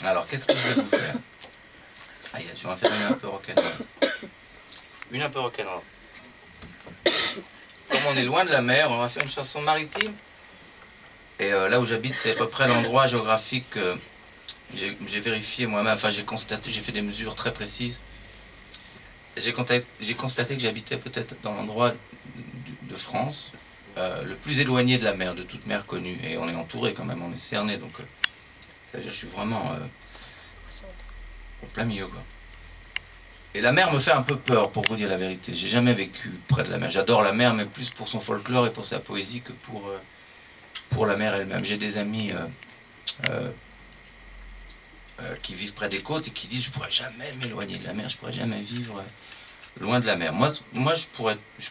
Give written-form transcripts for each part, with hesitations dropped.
Alors, qu'est-ce que je vais vous faire? Aïe, je vais en faire une un peu rock'n'roll. Une un peu rock'n'roll. Comme on est loin de la mer, on va faire une chanson maritime. Et là où j'habite, c'est à peu près l'endroit géographique. J'ai vérifié moi-même, enfin j'ai constaté, j'ai fait des mesures très précises. J'ai constaté que j'habitais peut-être dans l'endroit de France le plus éloigné de la mer, de toute mer connue. Et on est entouré quand même, on est cerné, donc c'est-à-dire je suis vraiment au plein milieu, quoi. Et la mer me fait un peu peur, pour vous dire la vérité. J'ai jamais vécu près de la mer. J'adore la mer, mais plus pour son folklore et pour sa poésie que pour la mer elle-même. J'ai des amis qui vivent près des côtes et qui disent je pourrais jamais m'éloigner de la mer, je pourrais jamais vivre loin de la mer. Moi je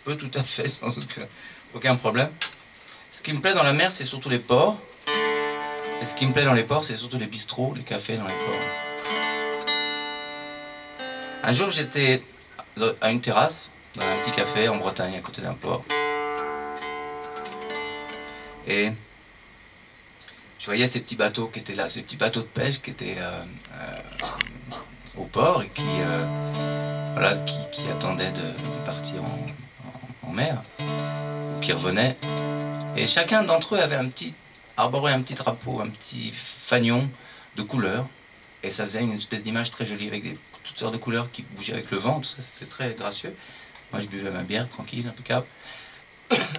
peux tout à fait, sans aucun problème. Ce qui me plaît dans la mer, c'est surtout les ports. Et ce qui me plaît dans les ports, c'est surtout les bistrots, les cafés dans les ports. Un jour, j'étais à une terrasse, dans un petit café en Bretagne, à côté d'un port. Et je voyais ces petits bateaux qui étaient là, ces petits bateaux de pêche qui étaient au port et voilà, qui attendaient de partir en mer, ou qui revenaient. Et chacun d'entre eux avait arborait un petit drapeau, un petit fanion de couleurs. Et ça faisait une espèce d'image très jolie avec toutes sortes de couleurs qui bougeaient avec le vent, tout ça, c'était très gracieux. Moi je buvais ma bière, tranquille, impeccable.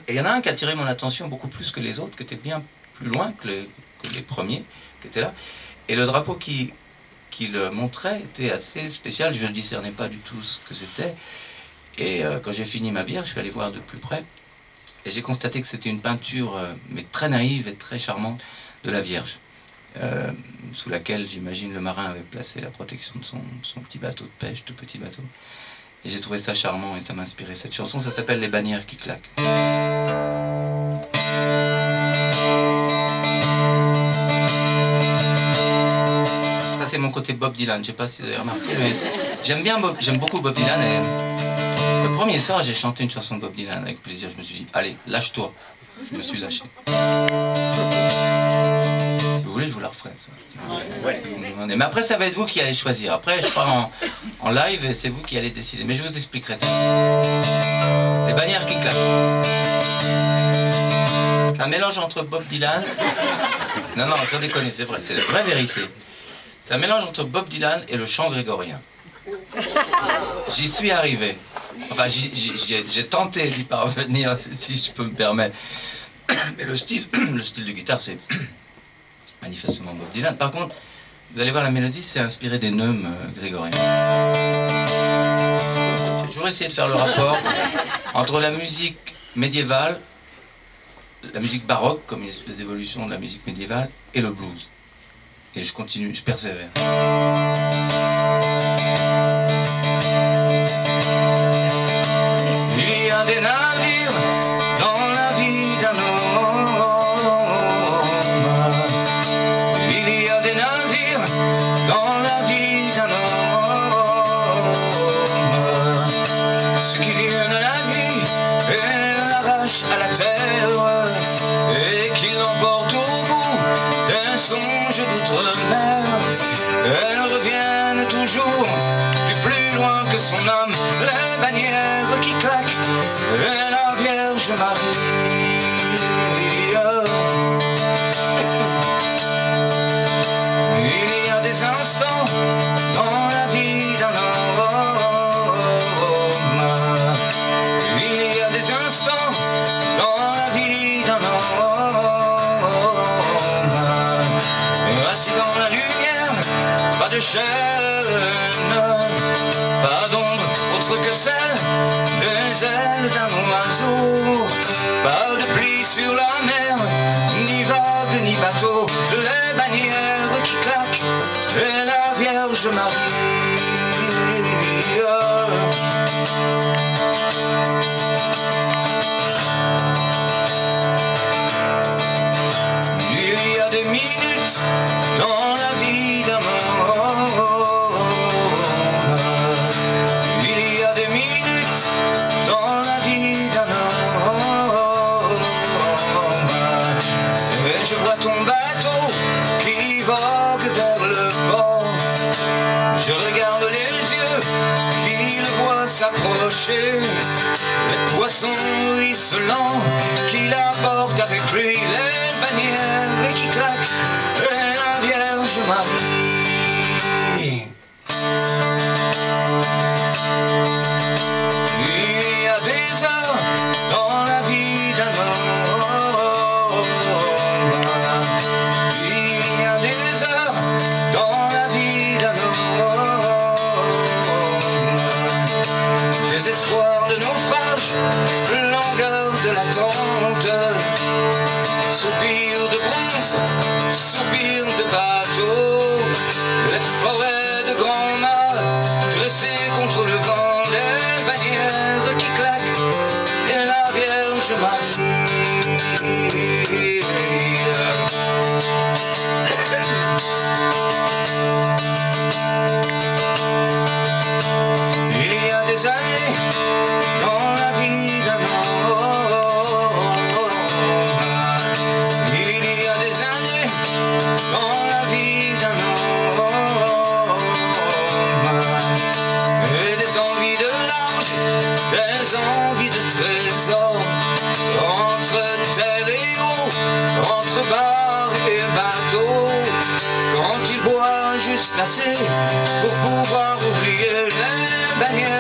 Et il y en a un qui a attiré mon attention beaucoup plus que les autres, qui était bien plus loin que les premiers qui étaient là. Et le drapeau qu'il montrait était assez spécial, je ne discernais pas du tout ce que c'était. Et quand j'ai fini ma bière, je suis allé voir de plus près. Et j'ai constaté que c'était une peinture, mais très naïve et très charmante, de la Vierge. Sous laquelle, j'imagine, le marin avait placé la protection de son petit bateau de pêche, tout petit bateau. Et j'ai trouvé ça charmant et ça m'a inspiré cette chanson. Ça s'appelle Les bannières qui claquent. Ça, c'est mon côté Bob Dylan. Je sais pas si vous avez remarqué, mais j'aime beaucoup Bob Dylan. Et le premier soir, j'ai chanté une chanson de Bob Dylan avec plaisir. Je me suis dit, allez, lâche-toi. Je me suis lâché. Si vous voulez, je vous la referai, ça. Ouais. Mais après, ça va être vous qui allez choisir. Après, je pars en live et c'est vous qui allez décider. Mais je vous expliquerai. Les bannières qui claquent. C'est un mélange entre Bob Dylan... Non, sans déconner, c'est vrai. C'est la vraie vérité. C'est un mélange entre Bob Dylan et le chant grégorien. J'y suis arrivé. Enfin, j'ai tenté d'y parvenir, si je peux me permettre. Mais le style de guitare, c'est manifestement Bob Dylan. Par contre, vous allez voir, la mélodie, c'est inspiré des neumes grégoriens. J'ai toujours essayé de faire le rapport entre la musique médiévale, la musique baroque, comme une espèce d'évolution de la musique médiévale, et le blues. Et je continue, je persévère. Il y a des navires dans la vie d'un homme. Il y a des navires dans la vie d'un homme. Ceux qui viennent la nuit et l'arrachent à la terre et qui l'emportent au bout d'un songe d'outre-mer. Elles reviennent toujours du plus loin que son âme. Les bannières qui claquent et la Vierge Marie. Il y a des instants dans la vie d'un homme. Il y a des instants dans la vie d'un homme. Assis dans la lumière, pas de chaîne, pas d'ombre autre que celle des ailes d'un oiseau. Pas de pluie sur la mer, ni vague ni bateau. Les bannières qui claquent et la Vierge Marie. Il y a des minutes dans la vie d'un homme. Il y a des minutes dans la vie d'un homme. Et je vois ton bateau qui vogue vers le bord. poisson ruisselant qu'il apporte avec lui les bannières et qui claque et la Vierge Marie. Il y a des heures dans la vie d'un homme, il y a des heures dans la vie d'un homme, désespoir de naufrage, langueur de l'attente, soupir de bronze, soupir de bateau, les forêts de grands mâts dressées contre le vent, les bannières qui claquent et la Vierge Marie. Il y a des années dans la vie d'un homme, il y a des années dans la vie d'un homme, et des envies de large, des envies de trésor, entre terre et eau, entre bar et bateau, quand il boit juste assez pour pouvoir oublier les bannières